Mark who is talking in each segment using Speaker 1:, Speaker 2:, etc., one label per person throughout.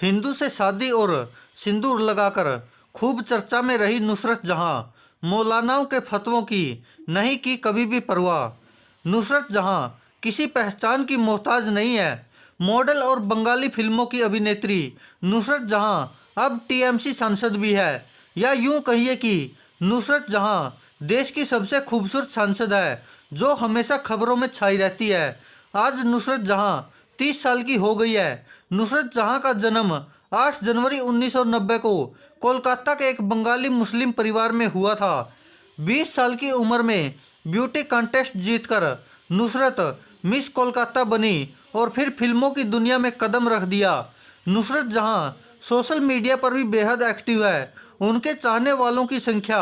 Speaker 1: हिंदू से शादी और सिंदूर लगाकर खूब चर्चा में रही नुसरत जहां, मौलानाओं के फतवों की नहीं की कभी भी परवाह। नुसरत जहां किसी पहचान की मोहताज नहीं है। मॉडल और बंगाली फिल्मों की अभिनेत्री नुसरत जहां अब टीएमसी सांसद भी है, या यूं कहिए कि नुसरत जहां देश की सबसे खूबसूरत सांसद है जो हमेशा खबरों में छाई रहती है। आज नुसरत जहां 30 साल की हो गई है। नुसरत जहां का जन्म 8 जनवरी 1990 को कोलकाता के एक बंगाली मुस्लिम परिवार में हुआ था। 20 साल की उम्र में ब्यूटी कॉन्टेस्ट जीतकर नुसरत मिस कोलकाता बनी और फिर फिल्मों की दुनिया में कदम रख दिया। नुसरत जहां सोशल मीडिया पर भी बेहद एक्टिव है। उनके चाहने वालों की संख्या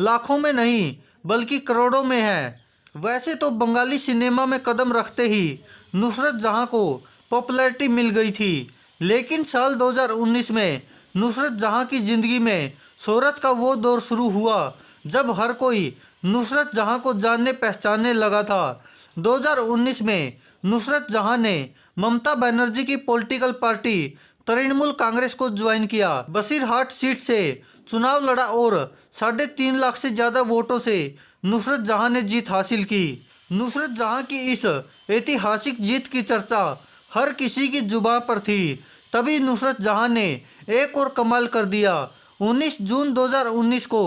Speaker 1: लाखों में नहीं बल्कि करोड़ों में है। वैसे तो बंगाली सिनेमा में कदम रखते ही नुसरत जहां को पॉपुलैरिटी मिल गई थी, लेकिन साल 2019 में नुसरत जहां की ज़िंदगी में शोहरत का वो दौर शुरू हुआ जब हर कोई नुसरत जहां को जानने पहचानने लगा था। 2019 में नुसरत जहां ने ममता बनर्जी की पॉलिटिकल पार्टी तृणमूल कांग्रेस को ज्वाइन किया। बसीरहाट सीट से चुनाव लड़ा और 3.5 लाख से ज़्यादा वोटों से नुसरत जहां ने जीत हासिल की। नुसरत जहां की इस ऐतिहासिक जीत की चर्चा हर किसी की जुबान पर थी। तभी नुसरत जहां ने एक और कमाल कर दिया। 19 जून 2019 को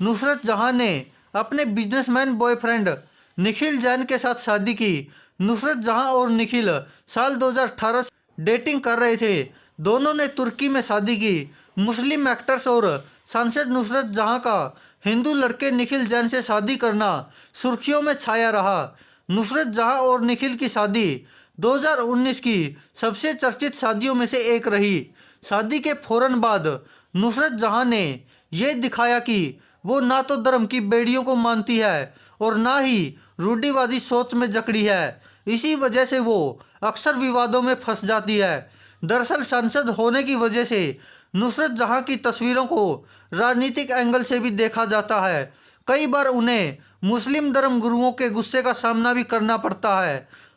Speaker 1: नुसरत जहां ने अपने बिजनेसमैन बॉयफ्रेंड निखिल जैन के साथ शादी की। नुसरत जहां और निखिल साल 2018 से डेटिंग कर रहे थे। दोनों ने तुर्की में शादी की। मुस्लिम एक्टर्स और सांसद नुसरत जहां का हिंदू लड़के निखिल जैन से शादी करना सुर्खियों में छाया रहा। नुसरत जहां और निखिल की शादी 2019 की सबसे चर्चित शादियों में से एक रही। शादी के फौरन बाद नुसरत जहां ने यह दिखाया कि वो ना तो धर्म की बेड़ियों को मानती है और ना ही रूढ़िवादी सोच में जकड़ी है। इसी वजह से वो अक्सर विवादों में फंस जाती है। दरअसल सांसद होने की वजह से नुसरत जहां की तस्वीरों को राजनीतिक एंगल से भी देखा जाता है। कई बार उन्हें मुस्लिम धर्म गुरुओं के गुस्से का सामना भी करना पड़ता है।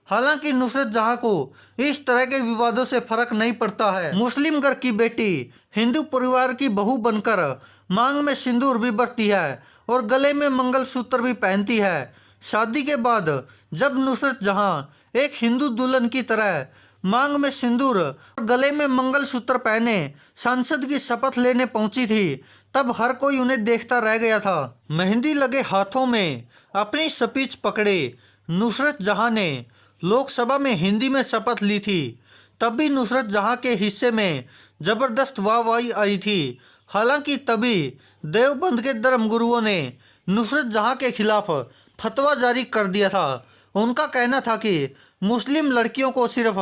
Speaker 1: हालांकि नुसरत जहां को इस तरह के विवादों से फर्क नहीं पड़ता है। मुस्लिम घर की बेटी हिंदू परिवार की बहू बनकर मांग में सिंदूर भी भरती है और गले में मंगलसूत्र भी पहनती है। शादी के बाद जब नुसरत जहां एक हिंदू दुल्हन की तरह मांग में सिंदूर और गले में मंगलसूत्र पहने सांसद की शपथ लेने पहुंची थी, तब हर कोई उन्हें देखता रह गया था। मेहंदी लगे हाथों में अपनी स्पीच पकड़े नुसरत जहां ने लोकसभा में हिंदी में शपथ ली थी। तब भी नुसरत जहां के हिस्से में जबरदस्त वाहवाही आई थी। हालांकि तभी देवबंद के धर्मगुरुओं ने नुसरत जहां के खिलाफ फतवा जारी कर दिया था। उनका कहना था कि मुस्लिम लड़कियों को सिर्फ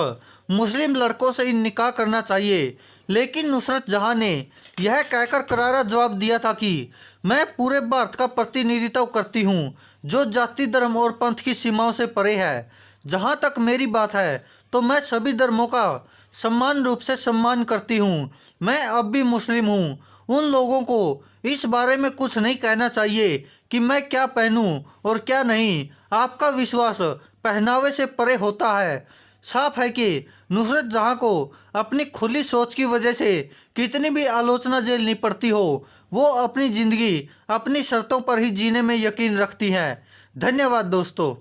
Speaker 1: मुस्लिम लड़कों से ही निकाह करना चाहिए, लेकिन नुसरत जहां ने यह कहकर करारा जवाब दिया था कि मैं पूरे भारत का प्रतिनिधित्व करती हूं जो जाति धर्म और पंथ की सीमाओं से परे है। जहां तक मेरी बात है तो मैं सभी धर्मों का समान रूप से सम्मान करती हूं। मैं अब भी मुस्लिम हूं। उन लोगों को इस बारे में कुछ नहीं कहना चाहिए कि मैं क्या पहनूं और क्या नहीं। आपका विश्वास पहनावे से परे होता है। साफ है कि नुसरत जहां को अपनी खुली सोच की वजह से कितनी भी आलोचना झेलनी पड़ती हो, वो अपनी ज़िंदगी अपनी शर्तों पर ही जीने में यकीन रखती हैं। धन्यवाद दोस्तों।